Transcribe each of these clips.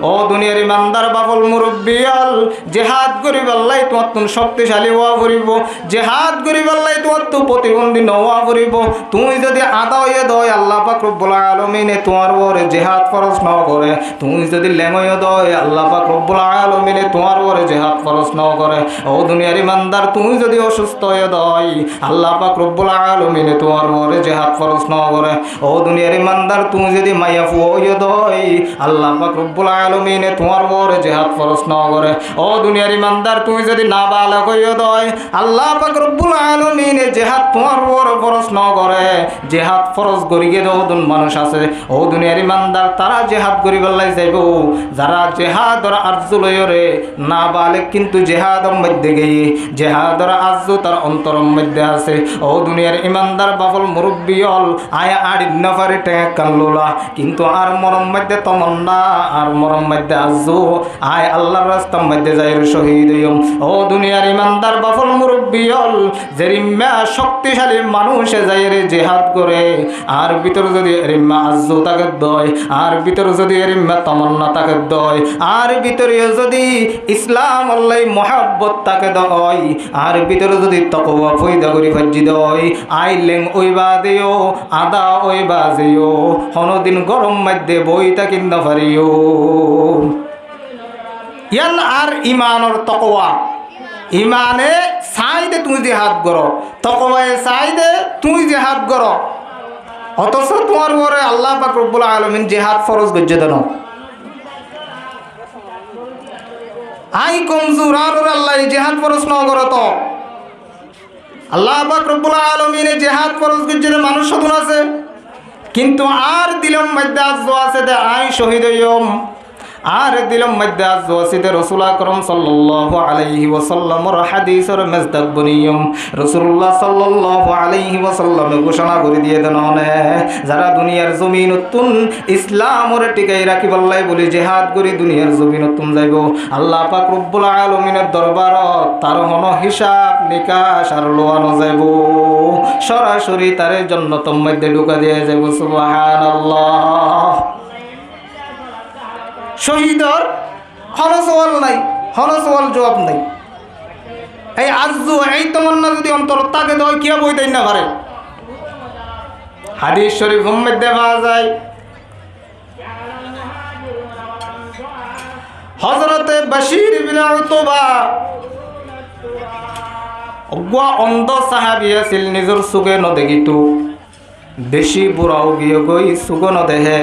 ও দুনিয়ার ইমানদার বাবুল মুরব্বিয়াল জেহাদ করিব আল্লাহ তোমার তুন শক্তিশালী হওয়া ফুরিব জেহাদ করিব আল্লাহ তোমার তো প্রতিবন্ধী নওয়া ফুরিব তুমি যদি আদা হয়ে দয় আল্লাহ পাক রব্বুল আলামিনে তোমার ওরে জেহাদ ফরজ ন করে তুমি যদি লেঙ্গয় দয় আল্লাহ পাক রব্বুল আলামিনে তোমার ওরে জেহাদ ফরজ ন করে ও দুনিয়ার ইমানদার তুমি যদি অসুস্থ হয়ে দয় আল্লাহ পাক রব্বুল আলামিনে তোমার ওরে জেহাদ ফরজ ন করে ও দুনিয়ার ইমানদার তুমি যদি মাইয়া ফুয়ে দয় আল্লাহ পাক রব্বুল আলামিনে তোমার ওরে জেহাদ ফরজ ন করে ও দুনিয়ার ইমানদার তুমি যদি নাবালক হয়ে দয় আল্লাহ পাক রব্বুল আলামিনে জেহাদ তোমার ওরে ফরজ ন করে জেহাদ ফরজ করিয়ে দন মানুষ আছে ও দুনিয়ার ইমানদার তারা জেহাদ করিবাল্লাই যাইব যারা জেহাদর আরজু লয়রে নাবালক কিন্তু জেহাদর মধ্যে গিয়ে জেহাদর আরজু তার অন্তরম মধ্যে আছে ও দুনিয়ার ইমানদার বাবুল মুরব্বিয়ল আয়া আড়ি নফারে টেক কাল্লুলা কিন্তু আর মরম মধ্যে তমন্না আর মরম মধ্যে আরজু আয় আল্লাহর রাস্তার মধ্যে যাই শহীদ হইম ও দুনিয়ার ইমানদার বাবুল মুরব্বিয়ল যেরিম্মা শক্তিশালী মানুষে যাই রে জেহাদ করে আর ভিতর যদি এরিম্মা আরজু তাকে দয় আর ভিতর যদি এরিম্মা তমন্না তাকে দয় আর ভিতরে যদি ইসলাম আল্লাহ মহাব্বত তাকে দয় আর ভিতরে যদি তকওয়া ফয়দা করি ফজ্জি দয় আইলেং ওইবা দিও আদা ওইবা যেও হনদিন গরম মধ্যে বইতা কিনা পারিও ইয়ান আর ইমানর তকওয়া ইমানে চাইদে তুমি যে হাত করো তকওয়ায় চাইদে তুমি যে হাত করো অথচ তোমার উপরে আল্লাহ পাক রব্বুল আলামিন জিহাদ ফরজ গজ্জে দেন আই কমজোর আর আল্লাহ জিহাদ ফরজ ন করো তো আল্লাহ পাক রব্বুল আলামিন জিহাদ ফরজ গজ্জে দেন মানুষ সাধন আছে কিন্তু আর দিলম মধ্যে আজ আছে দে আই শহীদ হইম আর দিলম মধ্যে আজ আছে দে রাসূল আকরাম সাল্লাল্লাহু আলাইহি ওয়াসাল্লামের হাদিসের মজদাক বনিয়ম রাসূলুল্লাহ সাল্লাল্লাহু আলাইহি ওয়াসাল্লাম ঘোষণা করে দিয়ে দেন যারা দুনিয়ার জমিনতুন ইসলামরে টিকাই রাখিবাল্লাই বলি জিহাদ করি দুনিয়ার জমিনতুন যাইব আল্লাহ পাক রব্বুল আলামিনের দরবারত তার হন হিসাব নিকাশ আর লোয়ানো যাইব সরাসরি তার জান্নাতের মধ্যে ঢুকা দিয়ে যাইব সুবহানাল্লাহ শহীদর হনসওয়াল নাই হনসওয়াল জবাব নাই এই আরজু এই তমন্না যদি অন্তর তাকে দয় কিয়া বই দেন না পারে হাদিস শরীফ মধ্যে পাওয়া যায় হযরতে বশীর ইবনে উতবা অগা অন্ধ সাহাবী আছিল নিজর সুগে ন দেখিতো বেশি বুড়াও গিয়ে গই সুগ ন দেহে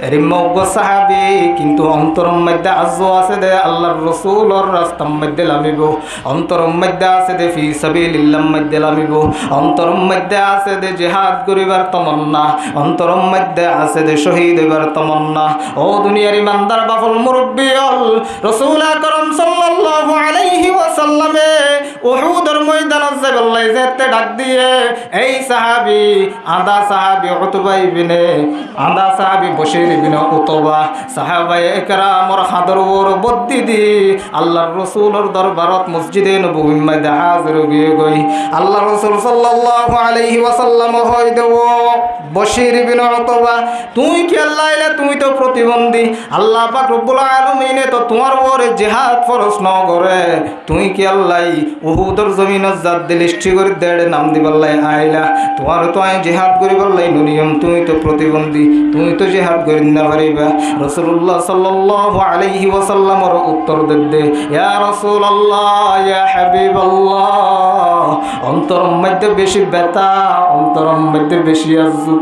রিমগ সাহাবী কিন্তু অন্তরম মধ্যে আজও আছে দে আল্লাহর রাসূলের রাস্তার মধ্যে লামিব অন্তরম মধ্যে আছে দে ফি সাবিলিল্লাহ মধ্যে লামিব অন্তরম মধ্যে আছে দে জিহাদ করিবার তমন্না অন্তরম মধ্যে আছে দে শহীদ হইবার তমন্না ও দুনিয়ার ইমানদার বাবুল মুরব্বিয়ল রাসূল আকরাম সাল্লাল্লাহু আলাইহি ওয়াসাল্লামে উহুদের ময়দানত যাইবাল্লাই যেতে ডাক দিয়ে এই সাহাবী আদা সাহাবী উতবা ইবনে আদা সাহাবী বশীর ইবনে উতবা সাহাবায়ে একরামর হাদরর বদ্দি দি আল্লাহর রাসূলের দরবারত মসজিদে নববী মধ্যে হাজির হয়ে গই আল্লাহর রাসূল সাল্লাল্লাহু আলাইহি ওয়াসাল্লাম হয় দেও বশীর ইবনে উতবা তুই কি আল্লাহ ইলা তুমি তো প্রতিবন্ধী আল্লাহ পাক রব্বুল আলামিনে তো তোমার উপরে জিহাদ ফরজ ন করে তুই কি আল্লাহ উহুদের জমিনত জাত দিলিষ্টি করে দেড়ে নাম দিবাল্লাই আইলা তোমার তো আই জিহাদ করিবাল্লাই নিয়ম তুমি তো প্রতিবন্ধী তুমি তো জিহাদ করি না পারিবা রাসূলুল্লাহ সাল্লাল্লাহু আলাইহি ওয়াসাল্লামের উত্তর দে ইয়া রাসূলুল্লাহ ইয়া হাবিবাল্লাহ অন্তরম মধ্যে বেশি ব্যথা অন্তরম মধ্যে বেশি আযু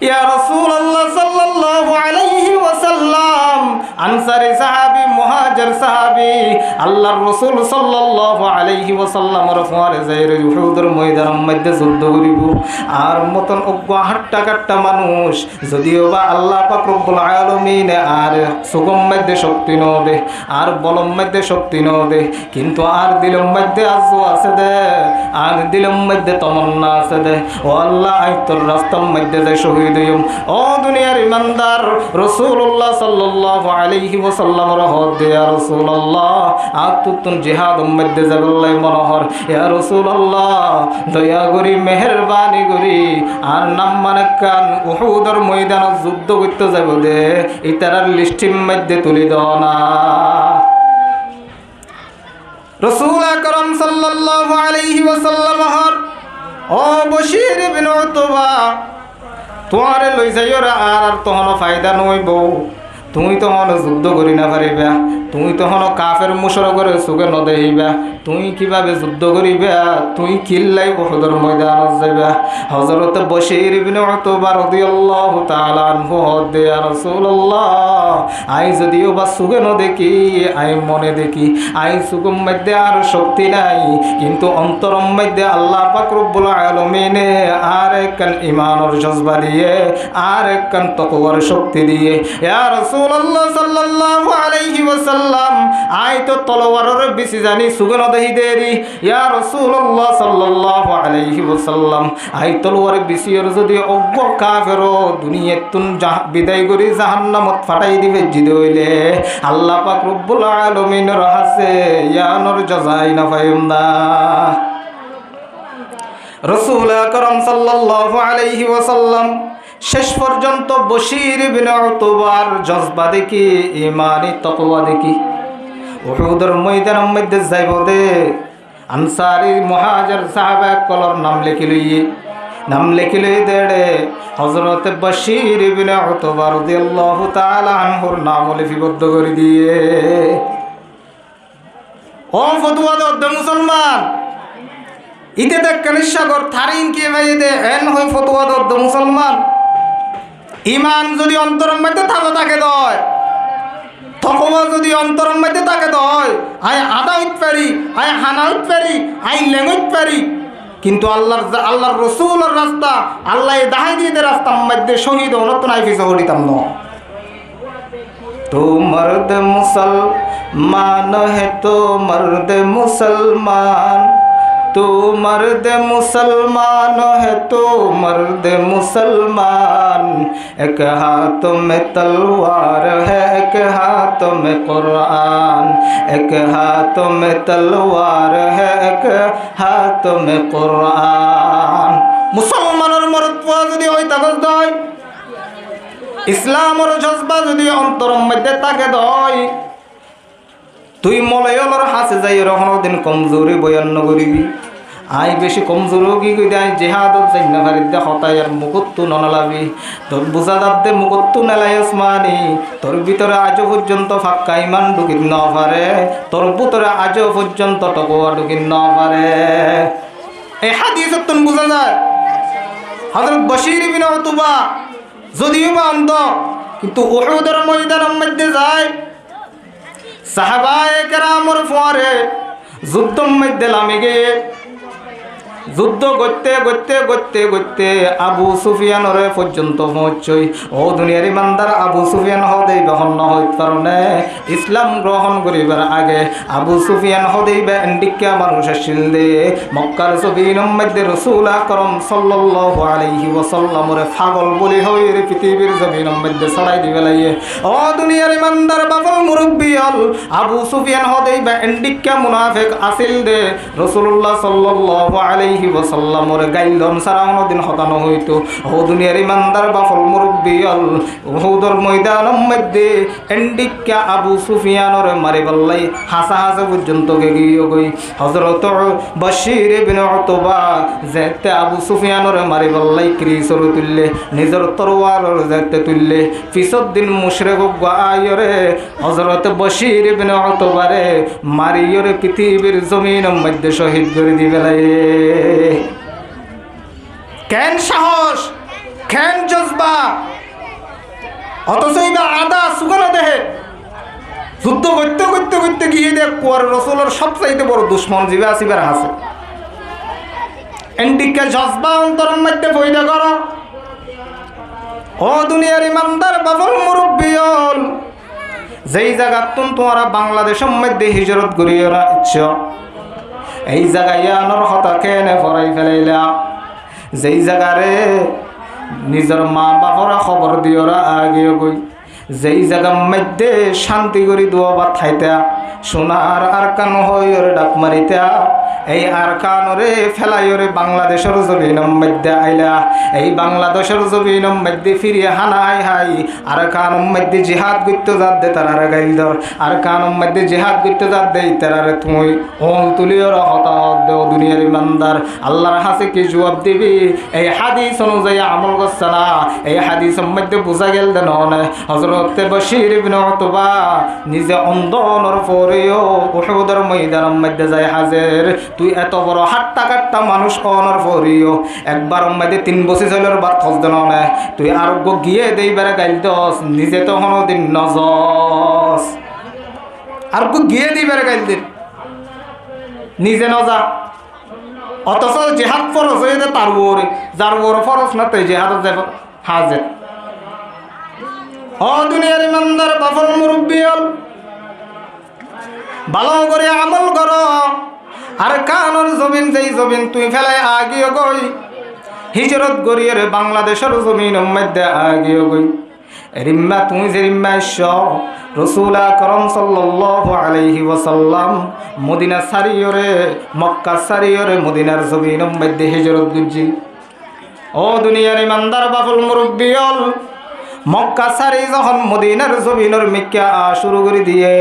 ইয়া রাসূলুল্লাহ সাল্লাল্লাহু আলাইহি ওয়াসাল্লাম আনসারী সাহাবী মুহাজির সাহাবী আল্লাহর রাসূল সাল্লাল্লাহু আলাইহি ওয়াসাল্লামের ফরে যাইরে উহুদের ময়দানের মধ্যে যুদ্ধ করিব আর মতন অজ্ঞা হাট্টা কাট্টা মানুষ যদিও বা আল্লাহ পাক রব্বুল আলামিন আর সুগম মধ্যে শক্তি ন দে আর বলম মধ্যে শক্তি ন দে কিন্তু আর দিলম মধ্যে আজও আছে দে আর দিলম মধ্যে তমন্না আছে দে ও আল্লাহ আইতর রাস্তার মধ্যে যাই শহীদ হইম ও দুনিয়ার ইমানদার রাসূলুল্লাহ সাল্লাল্লাহু আলাইহি ওয়াসাল্লামের হদ দে ইয়া রাসূলুল্লাহ আতুতুন জিহাদুম মধ্যে যাবলাই মনোহর ইয়া রাসূলুল্লাহ দয়া করি মেহেরবানি করি আর নাম মানে কান উহুদের ময়দানে যুদ্ধ করতে যাব দে ইতারার লিস্টির মধ্যে তুলি দাও না। রাসূল আকরাম সাল্লাল্লাহু আলাইহি ওয়াসাল্লাম ও বশীর ইবনে উতবা তোমারে লই যাইরা আর তখন ফায়দা নইব, তুমি তখন যুদ্ধ করি না পারিবা, তুমি তখন কাফের মুশরিকরে চোখে নদেহিবা, তুমি কিভাবে যুদ্ধ করিবা, তুই কিল্লাই উহুদের ময়দানত যাইবা। হযরত বশীর ইবনে উতবা রাদিয়াল্লাহু তাআলা আনহু হদে ইয়া রাসূলুল্লাহ আই যদিও বা চোখে নদেখি আই মনে দেখি, আই চোখের মধ্যে আর শক্তি নাই কিন্তু অন্তরের মধ্যে আল্লাহ পাক রব্বুল আলামিনে আর একখান ঈমানের জজবা দিয়ে আর একখান তাকওয়ার শক্তি দিয়ে ইয়া রাসূলুল্লাহ সাল্লাল্লাহু আলাইহি ওয়াসাল্লাম আই তো তলোয়ারের বেশি জানি সুগন দেহি দেরি ইয়া রাসূলুল্লাহ সাল্লাল্লাহু আলাইহি ওয়াসাল্লাম আই তলোয়ার বেশির যদি অজ্ঞ কাফের দুনিয়াতুন বিদায় করি জাহান্নামত ফাটাই দিবে জিদ হইলে আল্লাহ পাক রব্বুল আলামিনের হাসে ইয়ানোর জাযাই না পাইম না। রাসূল আকরাম সাল্লাল্লাহু আলাইহি ওয়াসাল্লাম শেষ পর্যন্ত বশীর ইবনে উতবার জজবা দেখি ঈমানি তাকওয়া দেখি উহুদের ময়দানের মধ্যে যাইব দে আনসারি মুহাজির সাহাবা কলর নাম লেখি লই দেড়ে হযরত বশীর ইবনে উতবা রাদিয়াল্লাহু তাআলা আনহুর নাম লিপিবদ্ধ করে দিয়ে ও ফতোয়া দে মুসলমান ইতে দেখ কনিসাগর থারিন কে ভাইদে এন হই ফতোয়া দে মুসলমান ঈমান যদি অন্তরের মধ্যে থাকে দয় তকওয়া যদি অন্তরের মধ্যে থাকে দয় আই আদা হইতে পারি আই হানা হইতে পারি আই লেঙ্গইতে পারি কিন্তু আল্লাহর রাসূলের রাস্তা আল্লাহ দাহাই দিয়ে রাস্তার মধ্যে শহীদ হনত নাই পিছে হইতাম না। তো মর্দ মুসলমান হে তো মর্দ মুসলমান, तो मर्द मुसलमान है तो मर्द मुसलमान, एक हाथ में तलवार है एक हाथ में कुरान, एक हाथ में तलवार है एक हाथ में कुरान। मुसलमानर मर्तवा যদি ওই তাকত দয় ইসলামের জজবা যদি অন্তরের মধ্যে থাকে দয় তুই মলয়লর হাসে যাই রহনো দিন কমজোরি বয়ান নগরিবি আই বেশি কমজোর কি কইতে আই জিহাদত যাই না পারিতে হতাই আর মুকুত্তু নলাবি তোর বুঝাদাতে মুকুত্তু নেলাই ওসমানি তোর ভিতরে আজ পর্যন্ত ফাক্কা ইমান ঢুকিন না পারে, তোর ভিতরে আজ পর্যন্ত তকওয়া ঢুকিন না পারে। এই হাদিসত তুমি বুঝা যায় হযরত বশীর ইবনে উতবা যদিও বা অন্ধ কিন্তু উহুদের ময়দানের মধ্যে যায় সাহাবায়ে কেরামের পরে যুদ্ধের মধ্যে নামে গিয়ে যুদ্ধ করতে করতে করতে করতে আবু সুফিয়ানের পর্যন্ত পৌঁছই ও দুনিয়ার ইমানদার আবু সুফিয়ান হদেই বহন হইতে কারণে ইসলাম গ্রহণ করিবার আগে আবু সুফিয়ান হদেই বা এন্ডিকা মানুষ আসিল দে মক্কার জমিনের মধ্যে রাসূল আকরাম সাল্লাল্লাহু আলাইহি ওয়াসাল্লামের পাগল বলি হই পৃথিবীর জমিনের মধ্যে ছড়াই দিবে লাইয়ে ও দুনিয়ার ইমানদার বাবুল মুরব্বি হল আবু সুফিয়ান হদেই বা এন্ডিকা মুনাফিক আসিল দে রাসূলুল্লাহ সাল্লাল্লাহু আলাইহি ওয়াসাল্লামের গাইলন সারা দিন হতানো হইতো ও দুনিয়ার ইমানদার বাফল মুরব্বিয়ল উহুদের ময়দানের মধ্যে এন্ডিকা আবু সুফিয়ানের মারি বললাই হাসা হাসা পর্যন্ত গিয়ে গই হযরত বশীর ইবনে উতবা যেতে আবু সুফিয়ানের মারি বললাই ক্রিসর তুললে নিজের তরওয়ারের যেতে তুললে পিছত দিন মুশরিক গায়রে হযরত বশীর ইবনে উতবারে মারিয়রে পৃথিবীর জমিনের মধ্যে শহীদ করে দিবেলাই। কেন সাহস কেন জজবা অথচ আদা সুগন দেহে যুদ্ধ করতে করতে করতে গিয়ে দেখ রসুলের সবচাইতে বড় দুশ্মন জিবে আসিবার আছে এন্ডিকে জজবা অন্তরের মধ্যে পয়দা করো ও দুনিয়ার ইমানদার বাবুল মুরব্বিয়ল যেই জায়গাত তোমরা বাংলাদেশের মধ্যে হিজরত করিয়া ইচ্ছা এই জায়গায় আনর হতা কেনে ফরাই ফেলাইলা যেই জায়গারে নিজের মা বাপরা খবর দিওরা আগে গই যেই জায়গার মধ্যে শান্তি করি দোয়া বা থাইতা সোনার আরকান হইরে ডাক মারিতা এই আরকানরে ফেলাইরে বাংলাদেশের জমিনের মধ্যে আইলা এই বাংলাদেশের জমিনের মধ্যে ফিরিয়ে হানাই হাই আরকানের মধ্যে জিহাদ করতে যাত দে তার গাইল ধর আরকানের মধ্যে জিহাদ করতে যাত দে তারারে তুই ওল তুলিয়র হতাহত দেও দুনিয়ার ইমানদার আল্লাহর হাসে কি জবাব দিবি এই হাদিস অনুযায়ী আমল করছে না এই হাদিসের মধ্যে বোঝা গেল দেন হযরত বশির ইবনে উতবা নিজে অন্ধনর পরেও উহুদের ময়দানের মধ্যে যায় হাজির তুই এত বড় হাট্টা কাট্টা মানুষ অনর পরেও একবার মধ্যে 3 বছর চলের বাদ খোঁজ দেন না তুই আরোগ্য গিয়ে দেইবারে গাইল দস নিজে তো কোনোদিন নজস আরোগ্য গিয়ে দিবারে গাইল দিন নিজে নজা অথচ জেহাদ ফরজ হয়ে তার ওরে যার ওর ফরজ না তাই জেহাদ যাব হাজির ও দুনিয়ার ইমানদার বাফল মুরব্বিয়ল ভালো করে আমল করো আর কানর জমিন যেই জমিন তুই ফেলায় আগিয়ে গই হিজরত গড়িয়ে বাংলাদেশের জমিন মধ্যে আগিয়ে গই রিম্মা তুমি যে রিম্মা রসুল আকরাম সাল্লাল্লাহু আলাইহি ওয়াসাল্লাম মদিনা সারিয়রে মক্কা সারিয়রে মদিনার জমিনের মধ্যে হিজরত গুজি ও দুনিয়ার ইমানদার বাফুল মুরব্বিয়ল মক্কা সারি যখন মদিনার জমিনের মিক্কা শুরু করে দিয়ে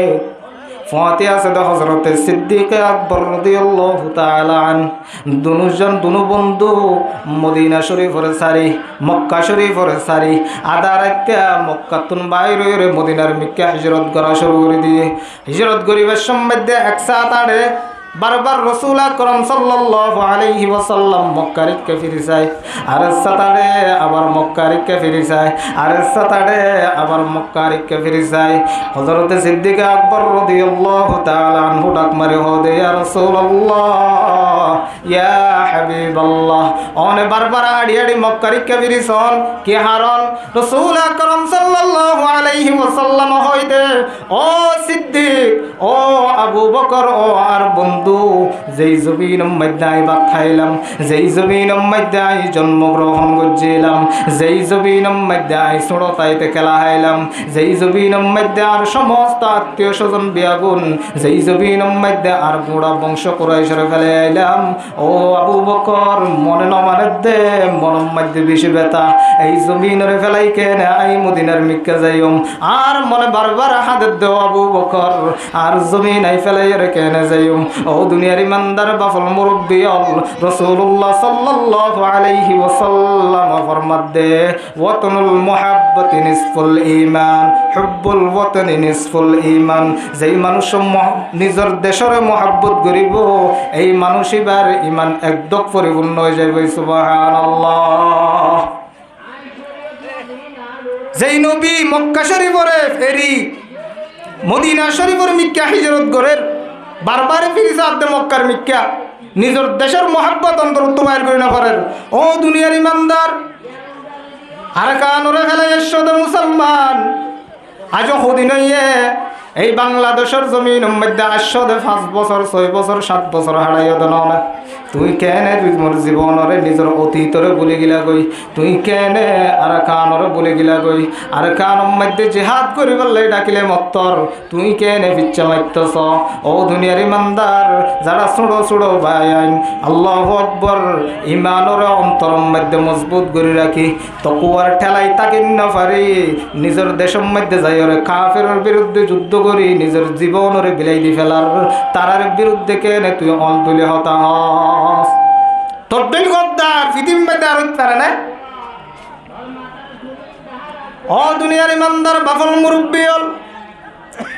ফাতে আছে হযরত সিদ্দিক আকবর রাদিয়াল্লাহু তাআলা আন দুনো বন্ধু মদিনা শরীফের সারি মক্কা শরীফের সারি আদা রাতে মক্কাতুন বাইরে মদিনার মিক্কা হিজরত করা শুরু করে দিয়ে হিজরত করিবার সম্বন্ধে একসাথে বারবার রসুল আকরাম সাল্লাল্লাহু আলাইহি ওয়াসাল্লাম মক্কা রিক্কা ফিরে যায় আর সাতারে আবার মক্কা রিক্কা ফিরে যায় আর সাতারে আবার মক্কা রিক্কা ফিরে যায় হযরত সিদ্দিক আকবর রাদিয়াল্লাহু তাআলা আনহু ডাক মারে হদে ইয়া রাসূলুল্লাহ ইয়া হাবিবাল্লাহ অনে বারবার আড়ি আড়ি মক্কা রিক্কা ফিরিছন কি হারন রসুল আকরাম সাল্লাল্লাহু আলাইহি ওয়াসাল্লাম হইতে ও সিদ্দিক ও আবু বকর ও আর বন্ধু যেই জমিন মধ্যে বাপ খাইলাম যেই জমিন মধ্যে জন্মগ্রহণ করছিলাম যেই জমিন মধ্যে ছোড়তাইতে খেলা হাইলাম যেই জমিন মধ্যে আর সমস্ত আত্মীয় স্বজন বিয়াগুন যেই জমিন মধ্যে আর গোড়া বংশ কুরাইশের ফেলে আইলাম ও আবু বকর মনে নমানে দে মনের মধ্যে বেশি ব্যথা এই জমিনের ফেলাই কেনে আই মদিনার মিক্কা যাইম আর মনে বারবার হাতের দেও আবু বকর আর জমিন আই ফেলাই কেনে যাইম ও দুনিয়ার ইমানদার বাফল মুরব্বিয়ল রাসূলুল্লাহ সাল্লাল্লাহু আলাইহি ওয়াসাল্লাম ফরমাতে ওয়াতনুল মুহাব্বতি নিসফুল ঈমান হুব্বুল ওয়াতনি নিসফুল ঈমান যেই মানুষ নিজের দেশের মহব্বত করিব এই মানুষইবার ঈমান একদম পরিপূর্ণ হয়ে যাবে সুবহানাল্লাহ যেই নবী মক্কা শরীফরে ফেরি মদিনা শরীফের মিক্কা হিজরত করেন বারবার ফিরিছে আব্দে মক্কার মিক্কা নিজের দেশের মহব্বত অন্তর্ভুক্ত বাইর করে না পারেন ও দুনিয়ার ইমানদার আর কানরে ফেলে এসদ মুসলমান আজও হদিন এই বাংলাদেশের জমিন মধ্যে 5 বছর 6 বছর 7 বছর হারাইয়া দেন তুই কেনে তুই মোর জীবনরে নিজের অতীতরে বলে গিলা গই তুই কেনে আর কানরে বলে গিলা গই আর কানের মধ্যে জিহাদ করিবার লাই ডাকিলে মত্তর তুই কেনে পিচ্ছা মাইতছ ও দুনিয়ার ইমানদার যারা ছোড়ো ছোড়ো ভাই আইন আল্লাহু আকবার ইমানের অন্তরের মধ্যে মজবুত করে রাখি তকুয়ার ঠেলাই তাকিন না পারি নিজের দেশের মধ্যে যাইরে কাফেরের বিরুদ্ধে যুদ্ধ করি নিজের জীবনরে বিলাই দি ফেলার তারার বিরুদ্ধে কেনে তুই অল তুলে হতাহস তোর দিল গদ্দার পৃথিবীর মধ্যে আর পারে না ও দুনিয়ার ইমানদার বাফল মুরব্বিয়ল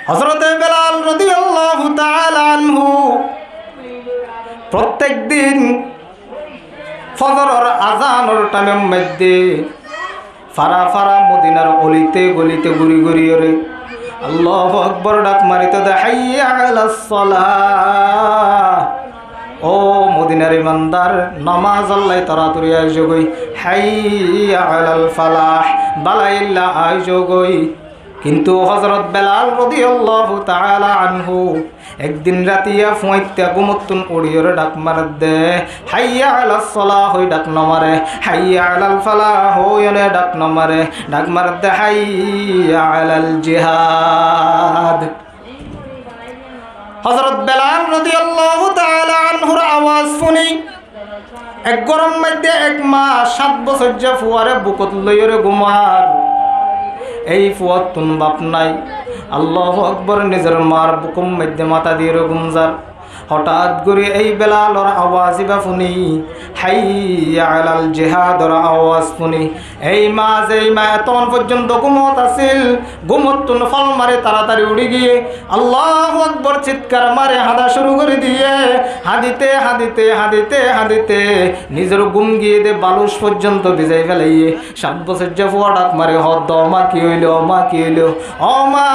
হযরত বেলাল রাদিয়াল্লাহু তাআলা আনহু প্রত্যেক দিন ফজরের আযানের টাইমের মধ্যে ফারা ফারা মদিনার অলিতে গলিতে ঘুরি ঘুরি রে আল্লাহু আকবার ডাক মারিতে দে হাইয়া আলাস সালাহ ও মদিনার ইমানদার নামাজ আল্লাহ তাড়াতাড়ি আইজো গই হাইয়া আলাল ফালাহ বালাইল্লা আইজো গই কিন্তু হযরত বেলাল রাদিয়াল্লাহু তাআলা আনহু একদিন রাতিয়া ফুঁইত্যা গুমতুন উড়িয়রে ডাক মার দে, হাইয়া আলাস সালাহ হই ডাক নমারে, হাইয়া আলাল ফালাহ হইনে ডাক নমারে, ডাক মার দে হাইয়া আলাল জিহাদ। হযরত বেলাল রাদিয়াল্লাহু তাআলা আনহুর আওয়াজ শুনি এক গরম মধ্যে 1 মাস 7 বছর যা ফুয়ারে বুকত লইরে ঘুমার, এই ফুয়ার তুন বাপ নাই। আল্লাহু আকবার, নিজের মার বুকুম মধ্যে মাথা দিয়ে ঘুমজার। হঠাৎ করে এই বেলালর আওয়াজ বা শুনি, হাইয়া আলাল জিহাদর আওয়াজ শুনি। এই মা এতন পর্যন্ত ঘুমত আছিল, ঘুমত তুন ফল মারে তাড়াতাড়ি উড়ি গিয়ে আল্লাহু আকবার চিৎকার মারে হাদা শুরু করে দিয়ে হাদিতে হাদিতে হাদিতে হাদিতে নিজের ঘুম গিয়ে দে বালুস পর্যন্ত ভিজাই ফেলাইয়ে 7 বছর যে ফুয়া ডাক মারে, হদ মা কি হইল, মা কি হইল, ও মা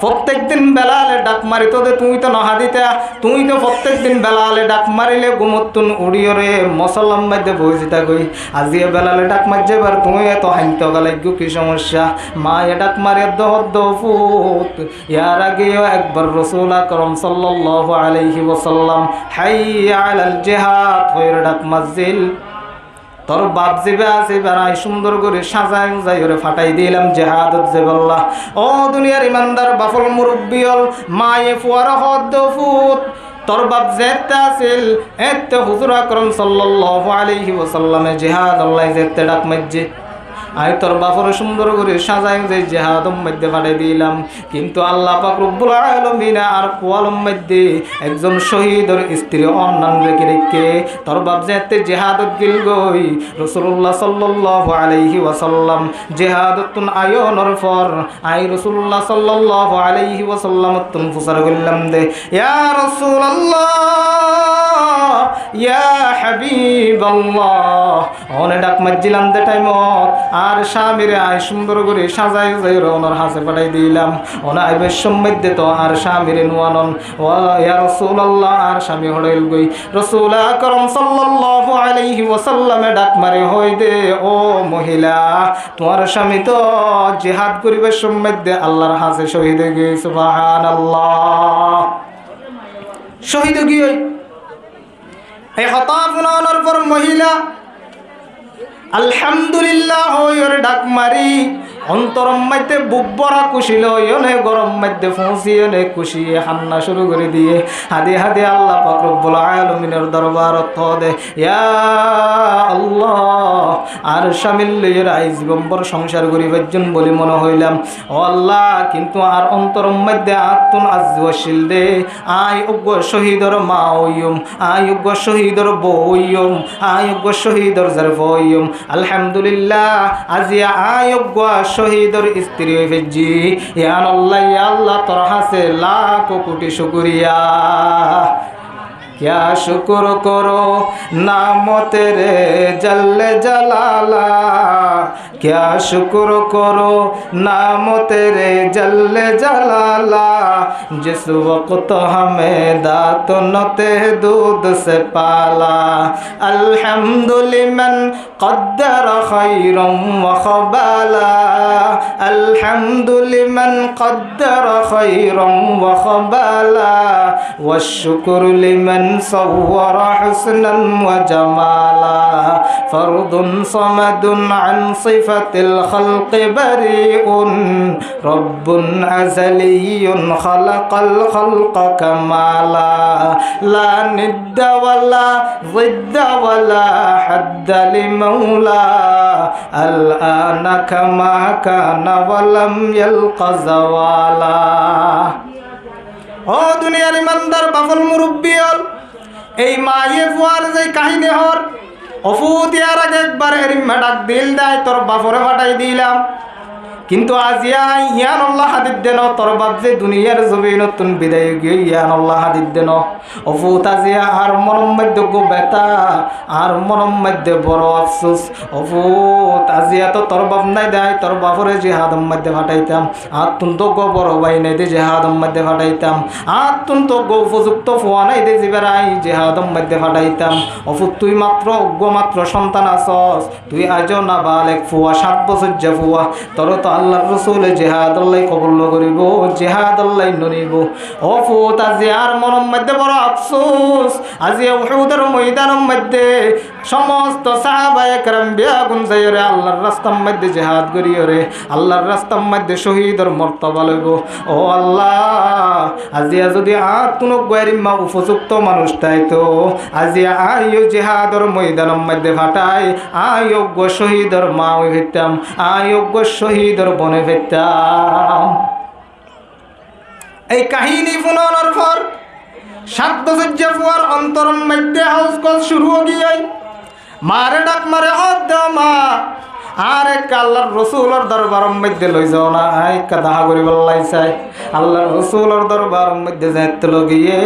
প্রত্যেক দিন বেলালে ডাক মারি তো দে, তুই তো নহা দিতে, তুই তো প্রত্যেক দিন বেলালে ডাক মারিলে ঘুমতুন উড়িয়রে মসল্লাম মধ্যে বইছিতা কই, আজিয়ে বেলালে ডাক মারছে এবার তুমি এত হাইন্ত গেলাইগ কি সমস্যা? মা এ ডাক মারে দহদ ফুত। ইয়ার আগেও একবার রাসূল আকরাম সাল্লাল্লাহু আলাইহি ওয়াসাল্লাম হাইয়া আলাল জিহাদ হইর ডাক মারজিল। তোর বাপ যেবে আছে বেড়াই সুন্দর করে সাজায় উজাই ওরে ফাটাই দিলাম জেহাদত জেবাল্লাহ। ও দুনিয়ার ইমানদার বাফল মুরব্বিয়ল মায়ে ফুয়ারা হদ ফুত। তোর বাপ যেতে আছিল এতে হুজুর আকরাম সাল্লাল্লাহু আলাইহি ওয়াসাল্লামে জিহাদ আল্লাহ যেতে ডাক মারছে, আই তোর বাপরে সুন্দর করে সাজায় যে জিহাদম মধ্যে পাঠিয়ে দিলাম। কিন্তু আল্লাহ পাক রব্বুল আলামিন আর কোয়ালম মধ্যে একজন শহীদের স্ত্রী অন্যান রেখে রেখে তোর বাপ যেতে জিহাদত গিল গই। রাসূলুল্লাহ সাল্লাল্লাহু আলাইহি ওয়াসাল্লাম জিহাদতুন আয়নর পর আই রাসূলুল্লাহ সাল্লাল্লাহু আলাইহি ওয়াসাল্লাম তুন ফুসার গল্লাম দে, ইয়া রাসূলুল্লাহ ইয়া হাবিবাল্লাহ। ওনে ডাক মারছিলাম দে টাইমত আর স্বামীরে আয় সুন্দর করে সাজাই যাই ওনার হাতে পাঠাই দিলাম। ওনা আইবের সম্মধ্যে তো আর স্বামীরে নুয়ানন, ও ইয়া রাসূলুল্লাহ আর স্বামী হড়াইল গই। রাসূল আকরাম সাল্লাল্লাহু আলাইহি ওয়াসাল্লামে ডাক মারে, হই দে ও মহিলা, তোমার স্বামী তো জিহাদ করিবার সম্মধ্যে আল্লাহর হাতে শহীদ হয়ে গই। সুবহানাল্লাহ, শহীদ গিয়ে এই হতাফুনানোর পর মহিলা আলহামদুলিল্লাহ ওর ডাক মারি অন্তরম মধ্যে বুক ভরা খুশি লয়নে গরম মধ্যে পৌঁছিয়ে খুশি হান্না শুরু করে দিয়ে হাদে হাদে আল্লাহ পাক রব্বুল আলামিনের দরবারত দে, ইয়া আল্লাহ আর শামিল লইয়ের আই জীবনভর সংসার করিবার জন্য বলি মনে হইলাম, ও আল্লাহ কিন্তু আর অন্তরম মধ্যে আত্মন আজওয়াশিল দে, আই উগ্র শহীদর মা হইম, আই উগ্র শহীদর বউ হইম, আই উগ্র শহীদর জারফ হইম। আলহামদুলিল্লাহ আজিয়া আই উগ্র শহীদর স্ত্রী হইজি। ইয়া আল্লাহ ইয়া আল্লাহ তোর হাসে লাখ কোটি শুকরিয়া। क्या शुक्र करो नाम तेरे जल्ले जलाला, क्या शुक्र करो नाम तेरे जल्ले जलाला, जिस वक्त हमें दातनते दूध से पाला। अल्हम्दुलिमन क़द्दर खैरम व ख़बाला, अल्हम्दुलिमन क़द्दर खैरम व ख़बाला, वश्शुक्र लिमन صور حسنا وجمالا, فرد صمد عن صفة الخلق بريء, رب أزلي خلق الخلق كمالا, لا ند ولا ضد ولا حد لمولى, الآن كما كان ولم يلق زوالا। ও দুনিয়ার ইমানদার বাফল মুরব্বিয়ল, এই মায়ে ফুয়ার যে কাহিনী হর অফুত ইয়ার আগে একবার এরিম্মা ডাক দিল দেয় তোর বাপরে ফাটাই দিলাম, কিন্তু আজিয়া ইয়ান আল্লাহ হাদিদ দেন তোর বাপ যে দুনিয়ার জমি নতুন বিদায় গিয়ে ইয়ান আল্লাহ হাদিদ দেন অফুত আজিয়া আর মনম মধ্যে গো বেতা আর মনম মধ্যে বড় আফসোস। অফুত আজিয়া তো তোর বাপ নাই দেয় তোর বাপরে জিহাদম মধ্যে ফাটাইতাম, আর তুন তো গো বড় ভাই নাই দে জিহাদম মধ্যে ফাটাইতাম, আর তুন তো গো উপযুক্ত ফোয়া নাই দে জিবেরাই জিহাদম মধ্যে ফাটাইতাম। অফুত তুই মাত্র অজ্ঞ মাত্র সন্তান আসস, তুই আজও না বালেক ফুয়া 7 বছর যা ফুয়া, তোর তো আল্লাহর রাসূল জিহাদ আল্লাহ কবুল করিব, জিহাদ আল্লাহ ননিব। ও ফুত আজি আর মনের মধ্যে বড় আফসোস, আজি উহুদের ময়দানের মধ্যে সমস্ত সাহাবায়ে কেরাম বিয়াগুন যাইরে আল্লাহর রাস্তার মধ্যে জিহাদ করিয়রে, আল্লাহর রাস্তার মধ্যে শহীদের মর্তবা লইব। ও আল্লাহ, আজি যদি তুনক গয়রিমা উপযুক্ত মানুষ তাইতো আজি আইও জিহাদর ময়দানের মধ্যে ফাটাই, আয়োগ্য শহীদর মা হয়ে ফেরতাম, আয়োগ্য শহীদর বনে ফেরতাম। এই কাহিনী শুনানোর পর 7 বছর যাওয়ার অন্তরের মধ্যে হাউসকল শুরু হয়ে গিয়ে মারে ডাক মারে হদ মা আর এক আল্লাহর রসুলের দরবারের মধ্যে লই যাও না, একটা দাহা করি বললাই চাই। আল্লাহর রসুলের দরবারের মধ্যে যাইতে লগিয়ে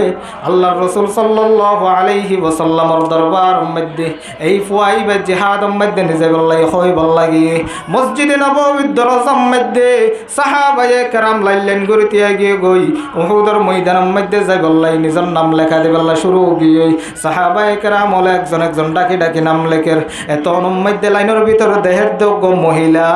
আল্লাহর রসুল সাল্লাল্লাহু আলাইহি ওয়াসাল্লামের দরবারের মধ্যে এই ফুয়াইবা জিহাদের মধ্যে নিজে বললাই হই বললাগিয়ে মসজিদে নববীর দরজার মধ্যে সাহাবায়ে কেরাম লাইলেন গড়িতে গিয়ে গই উহুদের ময়দানের মধ্যে যাই বললাই নিজের নাম লেখা দি বললা শুরু গিয়ে সাহাবায়ে কেরাম হলে একজন একজন ডাকি ডাকি নাম লেখের। এত মধ্যে লাইনের ভিতরে দেহের মহিলা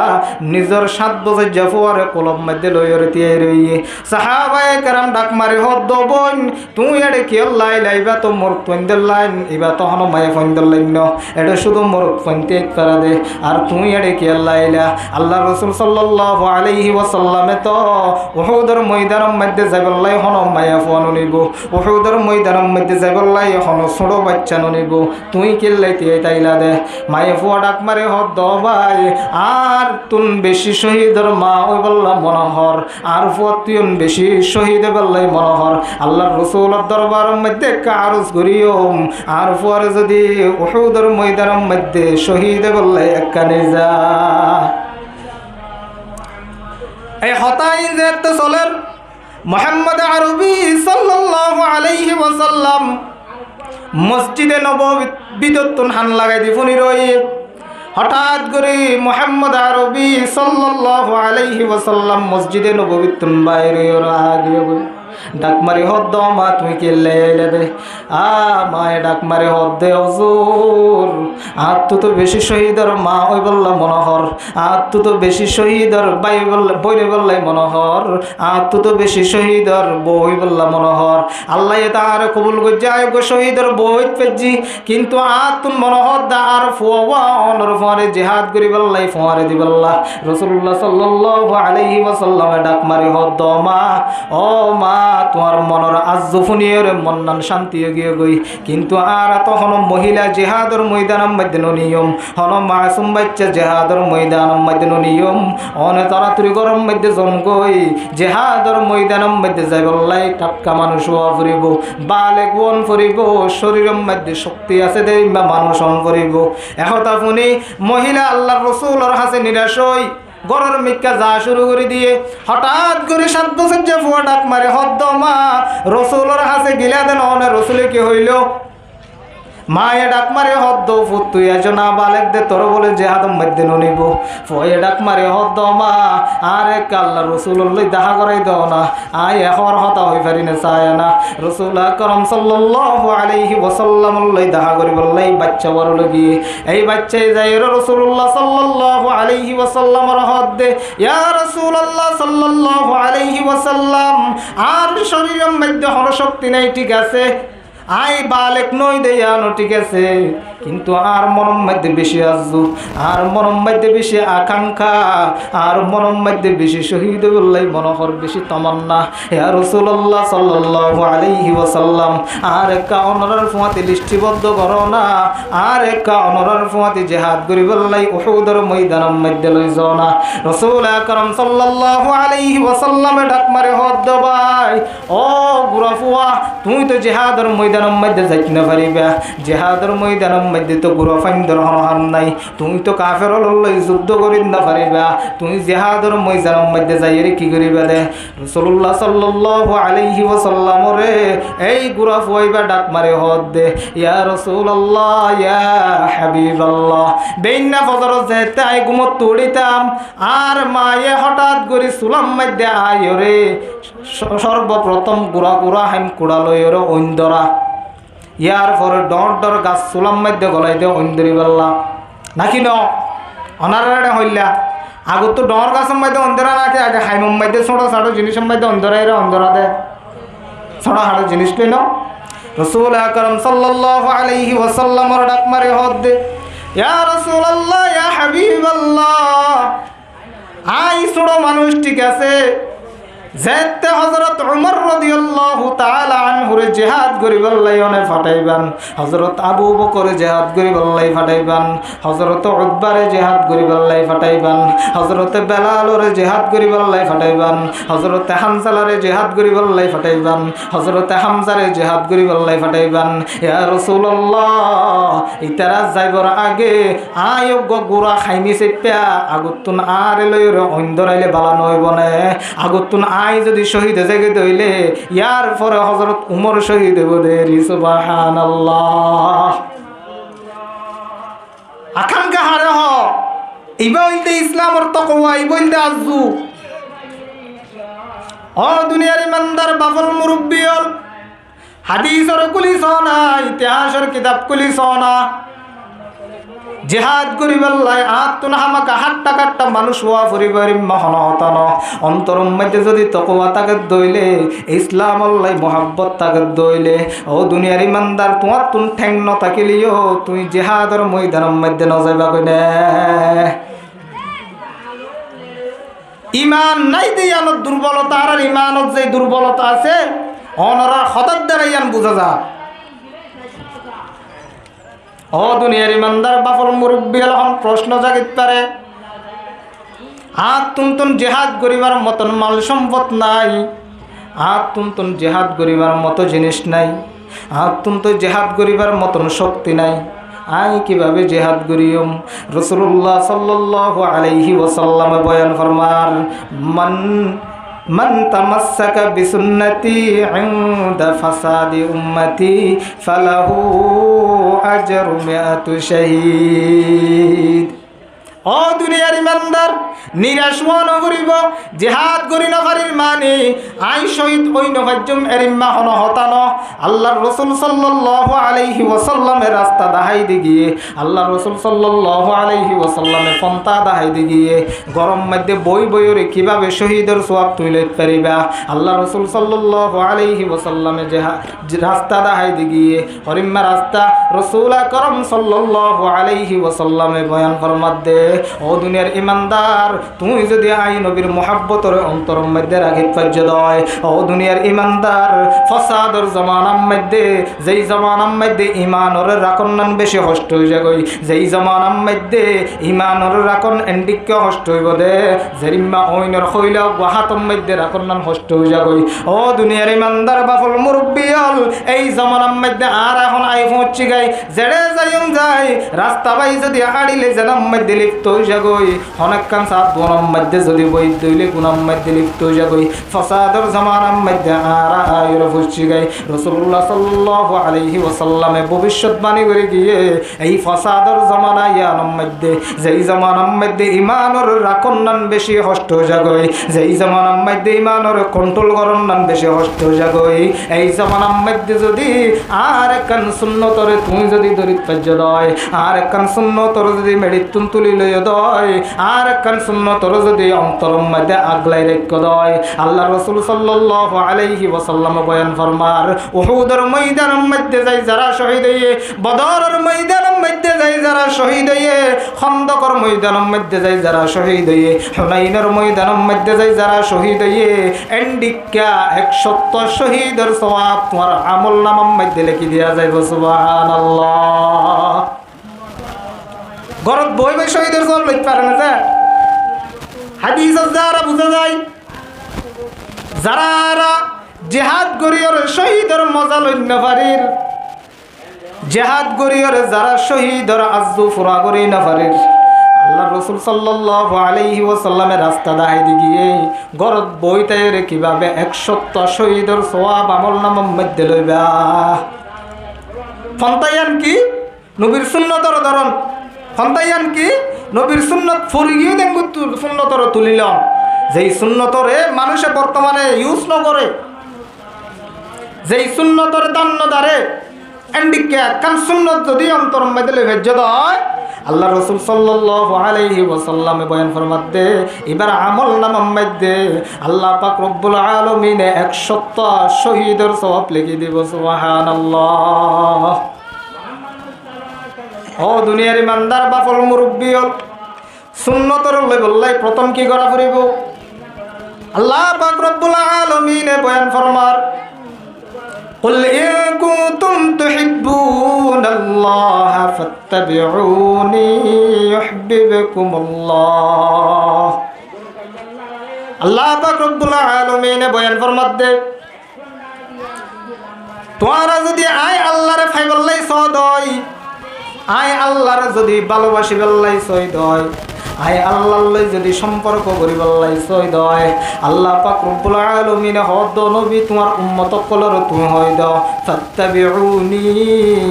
নিজের 7 বছর জাফুয়ারে কলম মধ্যে লইরে তিয়াই রইয়ে সাহাবায়ে কেরাম ডাক মারি হদ বোন তুই এড়ে কি লাই লাইবা তো মোর ফন্দের লাইন ইবা তো হন মায়ে ফন্দের লাইন এটা শুধু মোর ফন্তে করা দে আর তুই এড়ে কি লাইলা। আল্লাহ রাসূল সাল্লাল্লাহু আলাইহি ওয়াসাল্লামে তো উহুদের ময়দানের মধ্যে যাইবলাই হন মায়ে ফোন নিব, উহুদের ময়দানের মধ্যে যাইবলাই হন ছোট বাচ্চা নিব, তুই কি লাইতে তাইলা দে। মায়ে ফোয়া ডাক মারি হদ ভাই আর তুন বেশি শহীদের মা ওই বললাম মনোহর আর ফতুন বেশি শহীদ বললাই মনোহর। আল্লাহর রাসূলের দরবারের মধ্যে কারজ করিয়ম আর পরে যদি উহুদের ময়দানের মধ্যে শহীদ বললাই একখানে যা। এই হতাই যেতে চলেন মুহাম্মদ আরবি সাল্লাল্লাহু আলাইহি ওয়াসাল্লাম মসজিদে নববী বিদ্যুৎ হান লাগাই দি ফুনি রই হঠাৎ করে মুহাম্মদ আরবি সাল্লাল্লাহু আলাইহি ওয়াসাল্লাম মসজিদে নববীর বাইরে ওরা আগে ডাক মারি হদ মা তুমি কে লেবে মায়ে ডাক মারি হদ দে হুজুর আর তো বেশি শহীদর মা ওই বললাম মনোহর আর তো বেশি শহীদর বাই বললে বইরে বললাই মনোহর আর তো বেশি শহীদর বই বললাম মনোহর। আল্লাহ তার কবুল গজায় গো শহীদর বই পেজি কিন্তু আর তুম মনোহর দা আর ফুয়া অনর ফরে জিহাদ করি বললাই ফরে দি বললা। রাসূলুল্লাহ সাল্লাল্লাহু আলাইহি ওয়াসাল্লাম ডাক মারি হদ মা ও মা তোমার মনের আজফুনিয়র মন্নান শান্তি গিয়ে গই কিন্তু আর তখন মহিলা জিহাদর ময়দানের মধ্যে নিয়ম হন মাসুম বাচ্চা জিহাদর ময়দানের মধ্যে নিয়ম অনে তাড়াতাড়ি গরম মধ্যে জমগই জিহাদর ময়দানের মধ্যে যাই বললাই টাটকা মানুষ হওয়া ফুরিব বালেক বন ফুরিব শরীরের মধ্যে শক্তি আছে দেই বা মানুষ হন ফুরিব। এখন আপনি মহিলা আল্লাহর রাসূলের হাতে নিরাশ হই গরর মিক্কা যা শুরু করে দিয়ে হঠাৎ করে 7 বছর যে ফুয়া ডাক মারে হদ মা রসুলের হাতে গিলা দেন অনে রসুলে কি হইল মায়ে ডাক মারে হদ ফুত তুই আছো না বালেক দে তোর বলে জিহাদের মধ্যে নিব ফয়ে ডাক মারে হদ মা আরে আল্লাহ রসুলের লই দেখা করাই দাও না আয় এখন হতা হই পারি না চায় না। রসুল আকরাম সাল্লাল্লাহু আলাইহি ওয়াসাল্লাম লই দেখা করি বললাই বাচ্চা বড় লাগি এই বাচ্চাই যাই রাসূলুল্লাহ সাল্লাল্লাহু আলাইহি ওয়াসাল্লামের হদ দে ইয়া রাসূলুল্লাহ সাল্লাল্লাহু আলাইহি ওয়াসাল্লাম আর শরীরের মধ্যে হন শক্তি নাই ঠিক আছে আই বালেক নই দেয়ানো ঠিক আছে কিন্তু আর মনের মধ্যে বেশি আজু আর মনের মধ্যে বেশি আকাঙ্ক্ষা আর মনের মধ্যে বেশি শহীদ বললাই মনোহর বেশি তমান্না ইয়া রাসূলুল্লাহ সাল্লাল্লাহু আলাইহি ওয়াসাল্লাম আর একা অনরার ফুয়াতে লিস্টিবদ্ধ করো না আর একা অনরার ফুয়াতে জিহাদ করি বললাই উহুদের ময়দানের মধ্যে লই যাও না। রাসূল আকরাম সাল্লাল্লাহু আলাইহি ওয়াসাল্লামে ডাক মারে হদ ভাই ও গুরা ফুয়া তুই তো জিহাদের ময়দানের মধ্যে যাইতে না পারিবা জিহাদের ময়দানের মধ্যে তো গুরু ফাইন্দর হন নাই তুমি তো কাফের লই যুদ্ধ করি না পারিবা তুমি জিহাদের ময়দানের মধ্যে যাইরে কি করিবা দে। রাসূলুল্লাহ সাল্লাল্লাহু আলাইহি ওয়াসাল্লাম রে এই গুরু ফুয়াইবা ডাক মারে হদ দে ইয়া রাসূলুল্লাহ ইয়া হাবিবাল্লাহ বেইনা ফজর যেতে আই ঘুমত তুড়িতাম আর মায়ে হঠাৎ করে সুলাম মধ্যে আয়রে সর্বপ্রথম গুড়া গুড়া হাইম কুড়া লইরে ঐন্দরা ইয়ার পরে ডর ডর গাছ সুলাম মধ্যে গলাই দিয়ে ঐন্দরি বেল্লা নাকি ন অনারে হইলা আগত তো ডর গাছের মধ্যে অন্ধেরা রাখে, আগে হাইমম মধ্যে ছোটো ছাড়ো জিনিসের মধ্যে অন্ধেরা অন্ধেরা দেয়, ছোটো হাড়ো জিনিস লই নাও। রাসূল আকরাম সাল্লাল্লাহু আলাইহি ওয়াসাল্লামের ডাক মারে হদ দে, ইয়া রাসূলুল্লাহ, ইয়া হাবিবাল্লাহ, আই ছোট মানুষ ঠিক আছে, যেতে হযরত উমর রাদিয়াল্লাহু তাআলা আনহুরে জিহাদ করিবাল্লাই অনে ফাটাইবান, হযরত আবু বকর জিহাদ করিবাল্লাই ফাটাইবান, হযরত উতবারে জিহাদ করিবাল্লাই ফাটাইবান, হযরত বেলালরে জিহাদ করিবাল্লাই ফাটাইবান, হযরত হামজালারে জিহাদ করিবাল্লাই ফাটাইবান, হযরত হামজারে জিহাদ করিবাল্লাই ফাটাইবান। ইয়া রাসূলুল্লাহ, ইতারা যাইবর আগে আয়োগ্য গুড়া খাইমি চেপা আগুতুন আর লইরে অন্ধরাইলে বালানো হইব না। আগুতুন আই যদি শহীদ জেগে দইলে ইয়ার পরে হযরত উমর শহীদ হইব দে। সুবহানাল্লাহ। আকাঙ্ক্ষা হারে হ ইবা হইতে ইসলামের তাকওয়া, ইবা হইতে আযু। ও দুনিয়ার ইমানদার বাফল মুরব্বী হল, হাদিসের কুলি সনা, ইতিহাসের কিতাব কুলি সনা, জিহাদ করিবাল্লাই আত্মন হামাকা হাট্টা কাট্টা মানুষ হওয়া পরিবার মহনতন অন্তরম মধ্যে যদি তকওয়া তাকে দইলে, ইসলাম আল্লাহ মোহাব্বত তাকে দইলে, ও দুনিয়ার ইমানদার তোমার তুন ঠেং ন থাকিলিও তুই জিহাদের ময়দানের মধ্যে ন যাইবা কইনে। ইমান নাই দিয়ানো দুর্বলতা, আর ইমানত যে দুর্বলতা আছে অনরা হঠাৎ দ্বারাইয়ান বুঝা যা। ও দুনিয়ার ইমানদার বাফল মুরব্বী এখন প্রশ্ন জাগিত পারে, তুন জেহাদ করিবার মতন মাল সম্পদ নাই, তুন জেহাদ করিবার মতো জিনিস নাই, তুন জেহাদ করিবার মতন শক্তি নাই, আই কিভাবে জেহাদ করিম? রাসূলুল্লাহ সাল্লাল্লাহু আলাইহি ওয়াসাল্লাম বয়ান ফরমান, মান তামাসসাকা বিসুন্নতি ইনদা ফাসাদি উম্মতি ফালাহু আজরু মিআতু শাহীদ। ও দুনিয়ার ইমানদার, নিরাশ মন করিব জিহাদ করি না পারির মানে আই শহীদ ওই নভাজ্যম এরিম্মা হন হতান। আল্লাহর রাসূল সাল্লাল্লাহু আলাইহি ওয়াসাল্লামের রাস্তা দাহাই দিগিয়ে, আল্লাহর রাসূল সাল্লাল্লাহু আলাইহি ওয়াসাল্লামের পন্থা দাহাই দিগিয়ে গরম মধ্যে বই বইরে কিভাবে শহীদের সওয়াব তুইলতে পারিবা, আল্লাহর রাসূল সাল্লাল্লাহু আলাইহি ওয়াসাল্লামের রাস্তা দাহাই দিগিয়ে হরিম্মা রাস্তা রাসূল আকরাম সাল্লাল্লাহু আলাইহি ওয়াসাল্লামে বয়ান ফরমাত দে। ও দুনিয়ার ইমানদার, তুই যদি আই নবীর মোহাব্বতের অন্তর মধ্যে রাখিত পার্যদয়, ও দুনিয়ার ইমানদার, ফসাদর জমানার মধ্যে যেই জমানার মধ্যে ইমানর রাখনান বেশি হষ্ট হয়ে যাগই, যেই জমানার মধ্যে ইমানর রাখন এন্ডিককে হষ্ট হইব দে, জেরিম্মা ওইনর হইলা ওয়াহাতর মধ্যে রাখনান হষ্ট হয়ে যাগই। ও দুনিয়ার ইমানদার বাফল মুরব্বী হল, এই জমানার মধ্যে আর এখন আই পৌঁছি গাই জেড়ে যাইম যাই রাস্তা বাই যদি হাড়িলে জেনাম মধ্যে লিপ্ত হয়ে যাগই, অনেকক্ষণ সাত গুণার মধ্যে যদি বই দইলে গুণার মধ্যে লিপ্ত হয়ে যাগই, ফসাদর জমানার মধ্যে আর আয়ুর পৌঁছি গাই। রাসূলুল্লাহ সাল্লাল্লাহু আলাইহি ওয়াসাল্লামে ভবিষ্যৎবাণী করে গিয়ে এই ফসাদর জমানা ইয়ানোর মধ্যে যেই জমানার মধ্যে ইমানর রাখনান বেশি হষ্ট হয়ে যাগই, যেই জমানার মধ্যে ইমানর কন্ট্রোল করন নান বেশি হষ্ট হয়ে যাগই, এই জমানার মধ্যে যদি আর একখান সুন্নতরে তুমি যদি দরিত পাজ্য দয়, আর একখান সুন্নতর যদি মেডিতুন তুলি লই দয়, আর একখান সুন্নতর যদি অন্তরম মধ্যে আগলাই রেখ দয়। আল্লাহ রাসূল সাল্লাল্লাহু আলাইহি ওয়াসাল্লাম বয়ান ফরমার, উহুদের ময়দানের মধ্যে যাই যারা শহীদ হইয়ে, বদরের ময়দানের মধ্যে যাই যারা শহীদ হইয়ে, খন্দকর ময়দানের মধ্যে যাই যারা শহীদ হইয়ে, হুনাইনের ময়দানের মধ্যে যাই যারা শহীদ হইয়ে, এন্ডিকা 170 শহীদের সওয়াব তোমার আমলনামার মধ্যে লিখি দেয়া যাইব। সুবহানাল্লাহ। ঘরত বই বই শহীদের সওয়াব লিখতে পারে না যে হাদিস যারা বুঝা যায়, যারা জিহাদ করিয়র শহীদের মজা লইন্য পারির, জিহাদ করিয়র যারা শহীদের আজ্জু ফুরা করি না পারির, আল্লাহ রাসূল সাল্লাল্লাহু আলাইহি ওয়াসাল্লামের রাস্তা দাহাই দিগিয়ে ঘরত বইতায় রে কিভাবে 170 শহীদের সওয়াব আমলনামার মধ্যে লইবা। ফন্তায়ান কি নবীর সুন্নতর ধরন, ফন্তায়ান কি নবীর সুন্নত ফরিগিয়ে দেখব সুন্নতর তুলিল, যেই সুন্নতরে মানুষে বর্তমানে ইউজ নকরে, যেই সুন্নতর দান নদারে এন্ডিকে কান সুন্নত যদি অন্তর মধ্যে ভেজ্য হয় আল্লাহ রাসূল সাল্লাল্লাহু আলাইহি ওয়াসাল্লামে বয়ান ফরমাতে এবার আমল নামার মধ্যে আল্লাহ পাক রব্বুল আলামিন 100টা শহীদের সওয়াব লিখে দিব সুবহানাল্লাহ। ও দুনিয়ার ইমানদার বাফল মুরব্বী সুন্নতর বললাই প্রথম কি করা পড়িব? আল্লাহ পাক রব্বুল আলামিন বয়ান ফরমার কুল ইন কুনতুম তুহিব্বুনাল্লাহ ফাত্তাবিউনি ইউহিব্বুকুমুল্লাহ। আল্লাহ পাক রব্বুল আলামিন বয়ান ফরমাতে তোমরা যদি আয় আল্লাহরে ফাইবল্লাই সদয়, আয় আল্লাহর যদি ভালোবাসি বললাই সৈদ হয়, আয় আল্লাহর যদি সম্পর্ক করি বললাই সৈদ হয়, আল্লাহ পাক রব্বুল আলামিন হদ নবী তোমার উম্মত কলর তুমি হয় দাও ফাত্তাবিউনি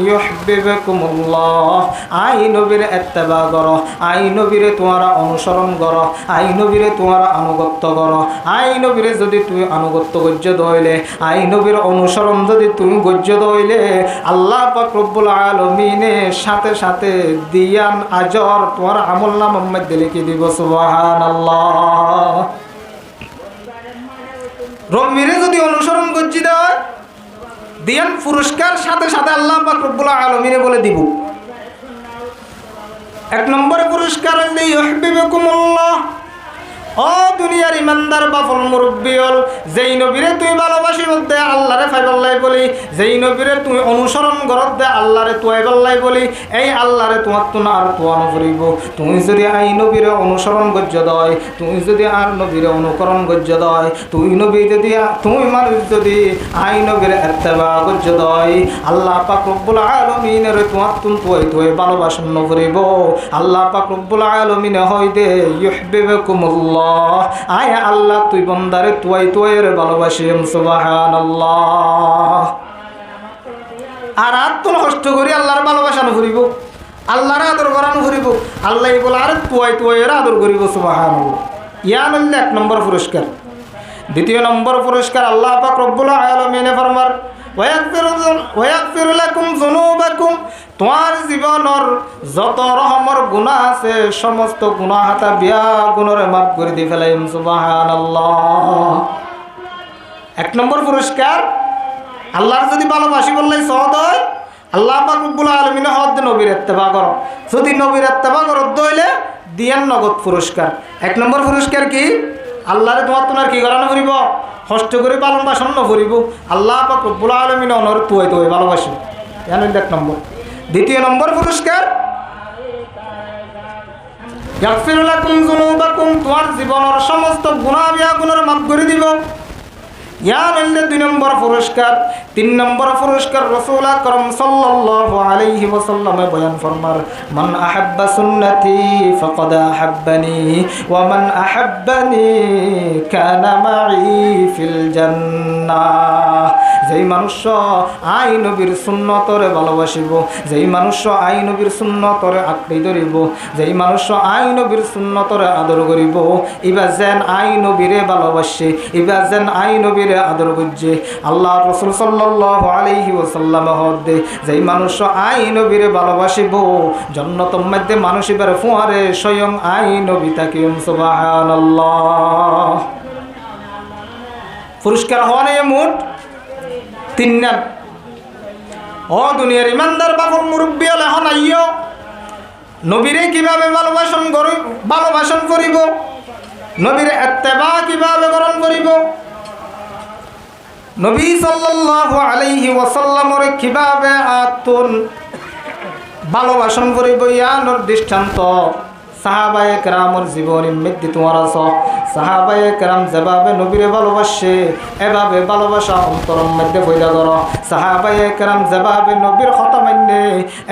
ইউহিব্বুকুমুল্লাহ। আই নবীর ইত্তেবা করো, আই নবীরে তোমারা অনুসরণ করো, আই নবীরে তোমারা আনুগত্য করো। আই নবীরে যদি তুমি আনুগত্য গজ্য দইলে, আই নবীর অনুসরণ যদি তুমি গজ্য দইলে, আল্লাহ পাক রব্বুল আলামিনে সাথে সাথে দিয়ান আজর তোমার আমল নামার মধ্যে লিখে দিব সুবহানাল্লাহ। রব্বিরে যদি অনুসরণ গজ্জি দেয় দিয়ান পুরস্কার সাথে সাথে আল্লাহ পাক রব্বুল আলামিনে বলে দিব। এক নম্বর পুরস্কার হইল ইউহিব্বুকুমুল্লাহ। ও দুনিয়ার ইমানদার বাফল মুরব্বিয়ল, যেই নবীরে তুই ভালোবাসি বলতে আল্লাহরে ফাইবাল্লাই বলি, যেই নবীরে তুই অনুসরণ করত দে আল্লাহরে তুয়াইবাল্লাই বলি, এই আল্লাহরে তোমার তো না আর তোয়ানো করিব। তুমি যদি আই নবীরে অনুসরণ গজ্য দয়, তুমি যদি আর নবীরে অনুকরণ গজ্য দয়, তুই নবী যদি তুমি মানুষ যদি আই নবীরে ইত্তেবা গজ্য দয়, আল্লাহ পাক রব্বুল আলামিনের তোমার তুই ভালোবাসন করিব। আল্লাহ পাক রব্বুল আলামিনে হয় দে ইউহিব্বুকুমুল্লাহ। আয় আল্লাহ তুই বন্দারে তুয়াইয়ের ভালোবাসিম সুবহানাল্লাহ। আর আত্ম কষ্ট করি আল্লাহর ভালোবাসানো করিব, আল্লাহর আদর করানো করিব, আল্লাহ বলে আর তুয়াইয়ের আদর করিব সুবহানাল্লাহ। ইয়ান হইল এক নম্বর পুরস্কার। দ্বিতীয় নম্বর পুরস্কার আল্লাহ পাক রব্বুল আলামিন ফরমার ওয়াগফিরু লাকুম যুনুবাকুম। তোমার জীবনের যত রকমের গুনাহ আছে সমস্ত গুনাহ হাতা বিয়া গুণরে মাফ করে দিয়ে ফেলাইম সুবহানাল্লাহ। এক নম্বর পুরস্কার আল্লাহর যদি ভালোবাসি বললাই সহজ হয়, আল্লাহ পাক রব্বুল আলামিন হদ নবীর ইত্তেবা করো, যদি নবীর ইত্তেবা করো দইলে দিয়ান নগদ পুরস্কার। এক নম্বর পুরস্কার কি? আল্লাহরে তোমার কি করানো করিব? কষ্ট করে পালন বাসন করিব। আল্লাহ পাক রব্বুল আলামিন অনর তুই ভালোবাসি, এন এক নম্বর। দ্বিতীয় নম্বর পুরস্কার ইয়াগফিরু লাকুম যুনুবাকুম, তোমার জীবনের সমস্ত গুনাহ বিয়া গুণের মাফ করে দিব। ইয়ান হইল দুই নম্বর পুরস্কার। তিন নম্বর পুরস্কার রাসূল আকরাম সাল্লাল্লাহু আলাইহি ওয়াসাল্লামে বয়ান ফরমার মান আহাব্বা সুন্নতি ফাকাদ আহাব্বানি ওয়া মান আহাব্বানি কানা মাই ফিল জান্নাহ। যেই মানুষ আই নবীর সুন্নতরে ভালোবাসিব, যেই মানুষ আই নবীর সুন্নতরে আঁকড়ি ধরিব, যেই মানুষ আই নবীর সুন্নতরে আদর করিব, ইবা যেন আই নবীরে ভালোবাসে, ইবা যেন আই নবীরে আদর করছে। আল্লাহ রাসূল সাল্লাল্লাহু আলাইহি ওয়াসাল্লাম হদে যেই মানুষ আই নবীরে ভালোবাসিব জান্নাতের মধ্যে মানুষ এবারে ফুয়ারে স্বয়ং আই নবী তাকে সুবহানাল্লাহ। পুরস্কার হওয়ানে মোট তিন নাম। ও দুনিয়ার ইমানদার বাবুর মুরব্বী এখন আইও নবীরে কিভাবে ভালোবাসন করিব, নবীর ইত্তেবা কিভাবে গ্রহণ করিব, নবী সাল্লাল্লাহু আলাইহি ওয়াসাল্লামের কিভাবে আতুন ভালোবাসন করিব ইয়ানোর দৃষ্টান্ত সাহাবায়ে কেরামের জীবনের মধ্যে তোমার আছে। সাহাবায়ে কেরাম যেভাবে নবীরে ভালোবাসে এভাবে ভালোবাসা অন্তরের মধ্যে পয়দা করো। সাহাবায়ে কেরাম যেভাবে নবীর কথা মানে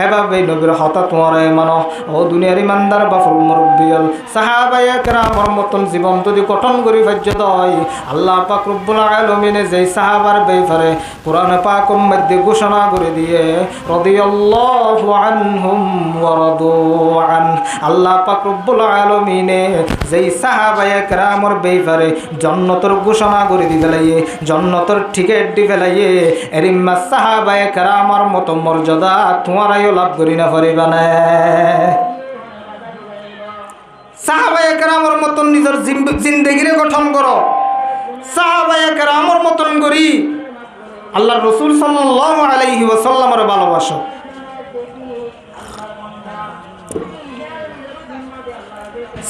এভাবে নবীর কথা তোমার মানো। ও দুনিয়ার ইমানদার বাফুল মুরব্বিয়াল সাহাবায়ে কেরামের মতন জীবন যদি গঠন করি ভাজ্য হয় আল্লাহ পাক রব্বুল আলামিন যেই সাহাবার ব্যাপারে কোরআনে পাকের মধ্যে ঘোষণা করে দিয়ে রাদিয়াল্লাহু আনহুম ওয়া রাদু আন। আল্লাহ পাক রব্বুল আলামিন যেই সাহাবায়ে কেরামের ব্যাপারে জান্নাতের ঘোষণা করে দি ফেলাইয়ে, জান্নাতের টিকিট দি ফেলাইয়ে, এরিম্মা সাহাবায়ে কেরামের মতো মর্যাদা তোমারাইও লাভ করি না পারিবা না। সাহাবায়ে কেরামের মতন নিজের জিন্দেগিরে গঠন করো, সাহাবায়ে কেরামের মতন করি আল্লাহর রাসূল সাল্লাল্লাহু আলাইহি ওয়াসাল্লামের ভালোবাসো।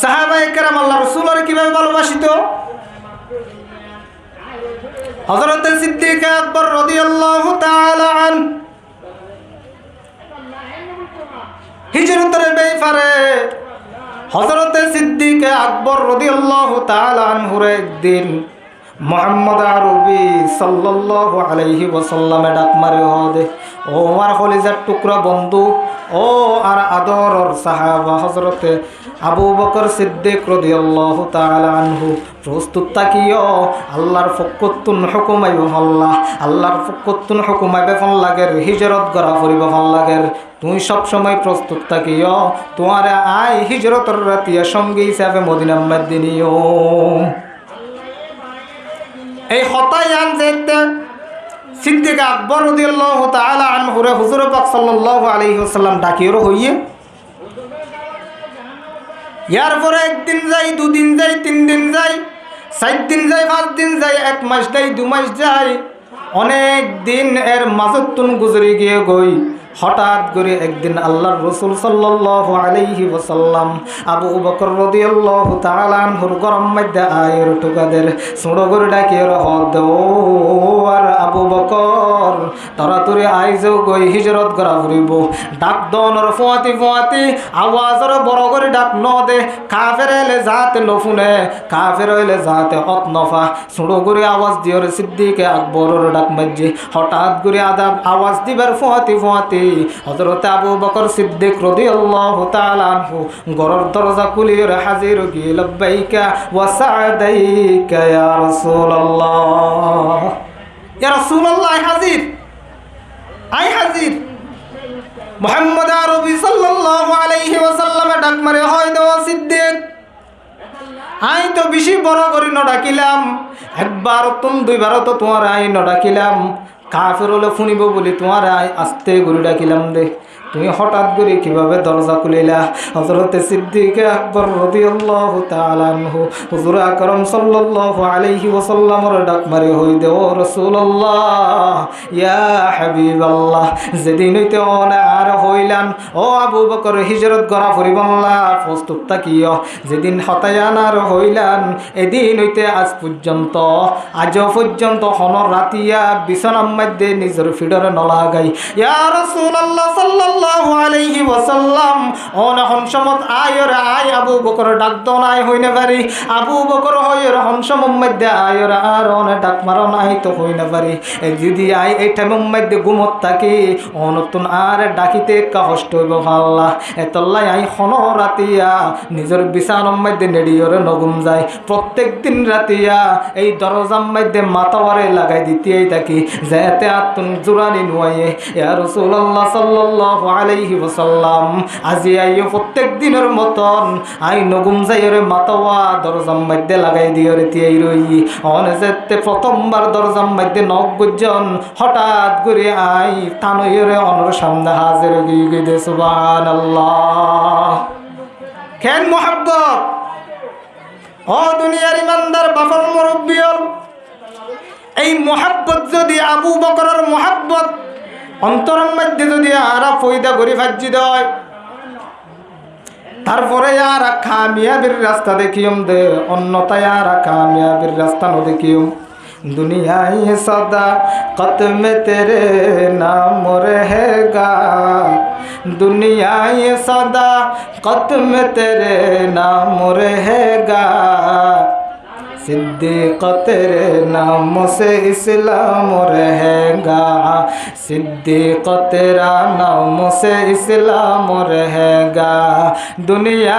সাহাবায়ে কেরাম আল্লাহর রাসূলের কিভাবে ভালোবাসিত? হযরত সিদ্দিক আকবর রাদিয়াল্লাহু তাআলা আন হিজরতের ব্যাপারে হযরত সিদ্দিক আকবর রাদিয়াল্লাহু তাআলা আনহুর একদিন মুহাম্মদ আরবি সাল্লাল্লাহু আলাইহি ওয়াসাল্লামে ডাক মারে, হদে ও আমার কলিজার টুকরা বন্ধু, ও আর আদরর সাহাবা হযরতে আবু বকর সিদ্দিক রাদিয়াল্লাহু তাআলা আনহু, প্রস্তুত থাকিও আল্লাহর ফকতুন হুকুম আইব আল্লাহ, আল্লাহর ফকতুন হুকুম আইবে ফল লাগের হিজরত করা করিব ফল লাগের। তুই সব সময় প্রস্তুত থাকিও, তোমারে আই হিজরতের রাতিয়া সঙ্গী হিসাবে মদিনা মদিনিও। এই হতাই আন যেতে সিদ্দিক আকবর রাদিয়াল্লাহু তাআলা আনহুরে হুজুর পাক সাল্লাল্লাহু আলাইহি ওয়াসাল্লাম ডাকিরো হইয়ে, ইয়ার পরে একদিন যাই, দুদিন যাই, 3 দিন যাই, 4 দিন যাই, 5 দিন যাই, 1 মাস যাই, 2 মাস যাই, অনেক দিন এর মাজতুন গুজরি গিয়ে গই। হঠাৎ করে একদিন আল্লাহর রাসূল সাল্লাল্লাহু আলাইহি ওয়াসাল্লাম আবু বকর রাদিয়াল্লাহু তাআলা আনহুর গরম মধ্যে আয়ের টুকাদের ছোড় করে ডাকিয়ে হদ, ও আর আবু বকর তাড়াতাড়ি আইজও গই হিজরত করা ফুরিব। ডাক দনর ফুয়াতি ফুয়াতি আওয়াজর বড় করে ডাক ন দে, কাফের এলে যাতে নফুনে, কাফের হইলে যাতে অতনফা ছোড় করে আওয়াজ দিওর সিদ্দিক আকবরের ডাক মাঝে। হঠাৎ করে আওয়াজ দিবার ফুয়াতি ফুয়াতি হযরত আবু বকর সিদ্দিক রাদিয়াল্লাহু তাআলা আনহু ঘরের দরজা খুলিয়ে হাজির গিয়ে লব্বাইকা ওয়া সা'দাইকা ইয়া রাসূলুল্লাহ, ইয়া রাসূলুল্লাহ হাজির, আই হাজির। মুহাম্মদ আরবি সাল্লাল্লাহু আলাইহি ওয়াসাল্লাম ডাক মারে, হয় দাও সিদ্দিক, আই তো বেশি বড় করে ন ডাকিলাম, একবার তুমি দুইবার তো তোমার আই ন ডাকিলাম, কাফের হলে শুনিব বলি তোমার আই আস্তে করে ডাকিলাম দে, তুমি হঠাৎ করে কিভাবে দরজা খুলিলা? হযরতে সিদ্দিক আকবর রাদিয়াল্লাহু তাআলা আনহু হুজুর আকরাম সাল্লাল্লাহু আলাইহি ওয়াসাল্লামের ডাক মারে, হই দে ও রাসূলুল্লাহ, ইয়া হাবিবাল্লাহ, যেদিন হইতে অনার হইলাম ও আবু বকর হিজরত করা পরিবল্লা প্রস্তুত থাকিও, যেদিন হতায়ানার হইলাম এদিন হইতে আজ পর্যন্ত, আজ পর্যন্ত হনর রাতিয়া বিছানার মধ্যে নিজের ফিডরে নলাগাই। ইয়া রাসূলুল্লাহ সাল্লাল্লাহু আলাইহি ওয়াসাল্লাম, অনহন সমত আয়র আয় আবু বকর ডাক দনাই হইনে পারি, আবু বকর হইর হনসমম মধ্যে আয়র আর অন ডাক মারন আই তো হইনে পারি, যদি আই এই টাইমের মধ্যে ঘুমত থাকি অনতুন আর ডাকিতে কষ্ট হইব আল্লাহ, এতলাই আই হন রাতিয়া নিজের বিছানার মধ্যে নেড়িয়রে নগুম যায়। প্রত্যেক দিন রাতিয়া এই দরজার মধ্যে মাথাওয়ারে লাগাই দিতেই থাকি, যাতে আতুন জুরানি নুয়াইয়ে। ইয়া রাসূলুল্লাহ সাল্লাল্লাহু আলাইহি ওয়াসাল্লাম, আজি আইও প্রত্যেক দিনের মতন আই নগুম যাইরে মাথাওয়া দরজার মধ্যে লাগাই দিয়রে তিয়াই রই। অন যেতে প্রথমবার দরজার মধ্যে নখ গুজন হঠাৎ করে আই তানইরে অনর সামনে হাজির গিয়ে গিয়ে সুবহানাল্লাহ। কেন মুহাব্বত ও দুনিয়ার ইমানদার বাফল মুরব্বিয়ল, এই মুহাব্বত যদি আবু বকরের মুহাব্বত অন্তরের মধ্যে যদি আরা ফয়দা করে ভাজি দেয়, তারপরে আর কামিয়াবির রাস্তা দেখিম দে, অন্যতায় আর কামিয়াবির রাস্তা ন দেখিম। দুনিয়ায় সদা কত মে তেরে নাম रहेगा, दुनियाए सदा कदम तेरे नाम रहेगा, सिद्दीक तेरे नाम से इस्लाम रहेगा, सिद्दीक तेरा नाम से इस्लाम रहेगा, दुनिया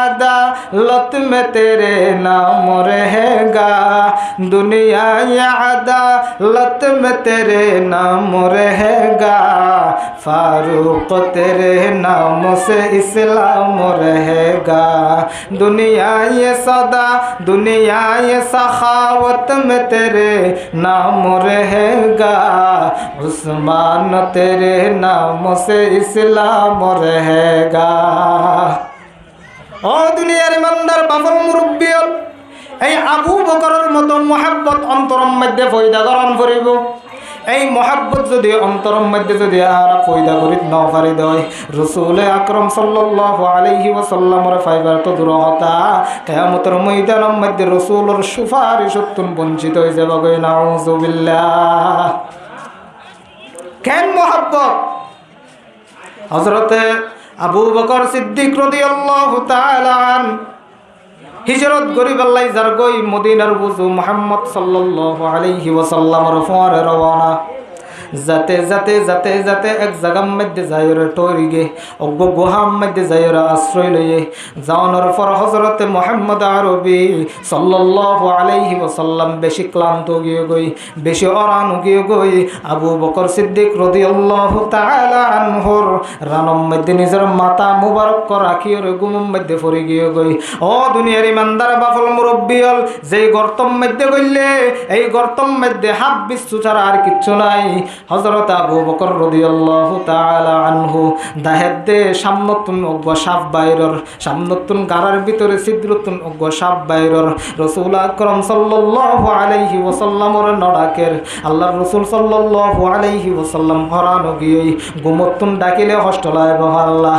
अदालत में तेरे नाम रहेगा, दुनिया अदालत में तेरे नाम रहेगा, फारूक तेरे नाम से इस्लाम रहेगा, दुनिया ये सदा दुनिया ये सखावत में तेरे नाम रहेगा, उस्मान तेरे नाम से इस्लाम रहेगा। ও দুনিয়ার ইমানদার বাপর মুরব্বী, এই আবু বকরের মতো মহাব্বত অন্তরম মধ্যে পয়দা করণ করিব। এই মহাব্বত যদি অন্তরম মধ্যে যদি আর পয়দা করিত ন পারি দয়, রসুল আকরম সাল্লাল্লাহু আলাইহি ওয়াসাল্লামের ফাইবার তো দূর হতা, কিয়ামতের ময়দানের মধ্যে রসুলের সুপারিশতুন বঞ্চিত হয়ে যাব। নাউযুবিল্লাহ। কেন মহাব্বত? হযরতে আবু বকর সিদ্দিক রাদিয়াল্লাহু তাআলা আনহু হিজরত গরিব আল্লাহ যার গই মদিনার বুজু মুহাম্মদ সাল্লাল্লাহু আলাইহি ওয়াসাল্লামের ফরে রওনা। যাতে যাতে যাতে যাতে এক জায়গার মধ্যে যাইরে টরি গে অজ্ঞ গুহার মধ্যে যাইরে আশ্রয় লইয়ে যাওয়ানোর পর হযরতে মুহাম্মদ আরবি সাল্লাল্লাহু আলাইহি ওয়াসাল্লাম বেশি ক্লান্ত গিয়ে গই, বেশি অরান গিয়ে গই আবু বকর সিদ্দিক রাদিয়াল্লাহু তাআলা আনহুর রানম মধ্যে নিজের মাথা মুবারক রাখি ওর ঘুমের মধ্যে পড়ে গিয়ে গই। ও দুনিয়ার ইমানদার বাফল মুরব্বিয়ল, যেই গর্তম মধ্যে গইলে এই গর্তম মধ্যে হাত বিচ্ছু ছাড়া আর কিচ্ছু নাই। হযরত আবু বকর রাদিয়াল্লাহু তাআলা আনহু দাহেদে সামনতুন অজ্ঞ সাপ বাইরর, সামনতুন গারার ভিতরে ছিদ্রতুন অজ্ঞ সাপ বাইরর। রাসূল আকরাম সাল্লাল্লাহু আলাইহি ওয়াসাল্লামের নডাকের আল্লাহর রাসূল সাল্লাল্লাহু আলাইহি ওয়াসাল্লাম হরানো গিয়ে গুমতুন ডাকিলে হষ্টলায় বহাল্লাহ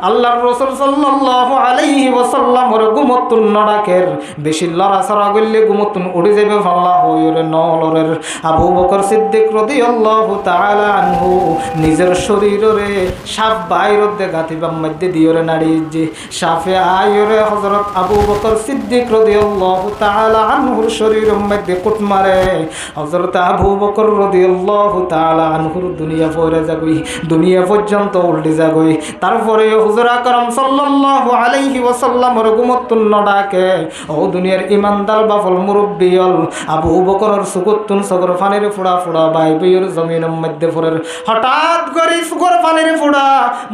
আল্লাহর রাসূল সাল্লাল্লাহু আলাইহি ওয়াসাল্লামের গুমতুন নডাকের বেশি লড়াছড়া করলে গুমতুন উড়ে যাবে ফাল্লাহ হইরে নলরের। আবু বকর সিদ্দিক রাদিয়াল্লাহু তাআলা আনহু নিজের শরীরে সাপ বাইরের দে গাতিবার মধ্যে দিয়রে নাড়ি যে সাপে আয়রে হযরত আবু বকর সিদ্দিক রাদিয়াল্লাহু তাআলা আনহুর শরীরের মধ্যে কুট মারে। হযরত আবু বকর রাদিয়াল্লাহু তাআলা আনহুর দুনিয়া পড়ে যাগই, দুনিয়া পর্যন্ত উল্টে যাগই। তারপরে হুজুর আকরাম সাল্লাল্লাহু আলাইহি ওয়াসাল্লামের গুমতুন নডাকে ও দুনিয়ার ইমানদার বাফল মুরব্বিয়ল আবু বকরের সুকুতুন সগর ফানের ফুড়া ফুড়া বাইবের জমিনের মধ্যে পড়ে। হঠাৎ করে সুগর ফানের ফুড়া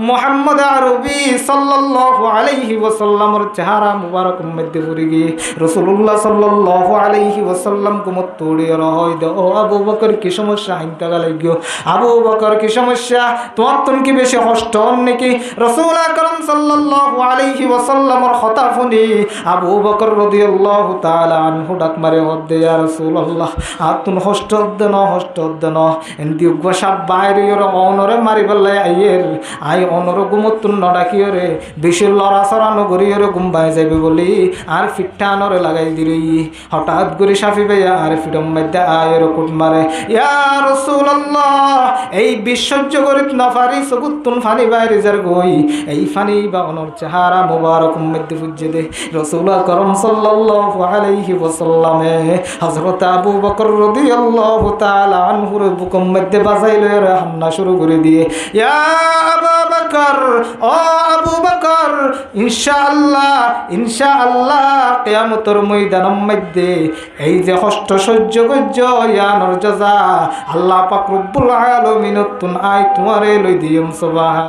মুহাম্মদ আরবি সাল্লাল্লাহু আলাইহি ওয়াসাল্লামের চেহারা মুবারক মধ্যে পড়ে গিয়ে রাসূলুল্লাহ সাল্লাল্লাহু আলাইহি ওয়াসাল্লাম কুমত তোড়ে রহই দে। ও আবু বকর কি সমস্যা? হাইনতা লাগিও আবু বকর কি সমস্যা? তোমার তুন কি বেশি কষ্ট নাকি? রাসূল আকরাম সাল্লাল্লাহু আলাইহি ওয়াসাল্লামের কথা শুনি আবু বকর রাদিয়াল্লাহু তাআলা আনহু ডাক মারে হদ্দে ইয়া রাসূলুল্লাহ আতুন কষ্ট দেন কষ্ট দেন এন্দি গোসাব বাইরে অনরে মারি বেলায় আইয়ের আই অনর গুমতুন নডাকিয়রে বেশি লড়াছড়া নগরীয়রে গুম্বাই যাবে বলি আর ফিটটা আনরে লাগাই দিলি। হঠাৎ করে সাফি ভাইয়া আর ফিরম মধ্যে আয়ের কুট মারে ইয়া রাসূলুল্লাহ এই বিশ্বজ্য করিত না পারি সগুতুন ফানি বাইরে যার গই এই ফানি বা অনর চেহারা মুবারক মধ্যে ফুজে দে। রাসূল আকরাম সাল্লাল্লাহু আলাইহি ওয়াসাল্লামে হযরত আবু বকর রাদিয়াল্লাহু তাআলা আনহুর বুকুম মধ্যে বাজাই লয়ে হান্না শুরু করে দিয়ে ইয়া আবু বকর, ও আবু বকর ইনশাআল্লাহ ইনশাআল্লাহ কিয়ামতের ময়দানের মধ্যে এই যে কষ্ট সহ্য করছ ইয়ানোর জাযা আল্লাহ পাক রব্বুল আলামিন তুন আই তোমারে লই দিম সুবহান।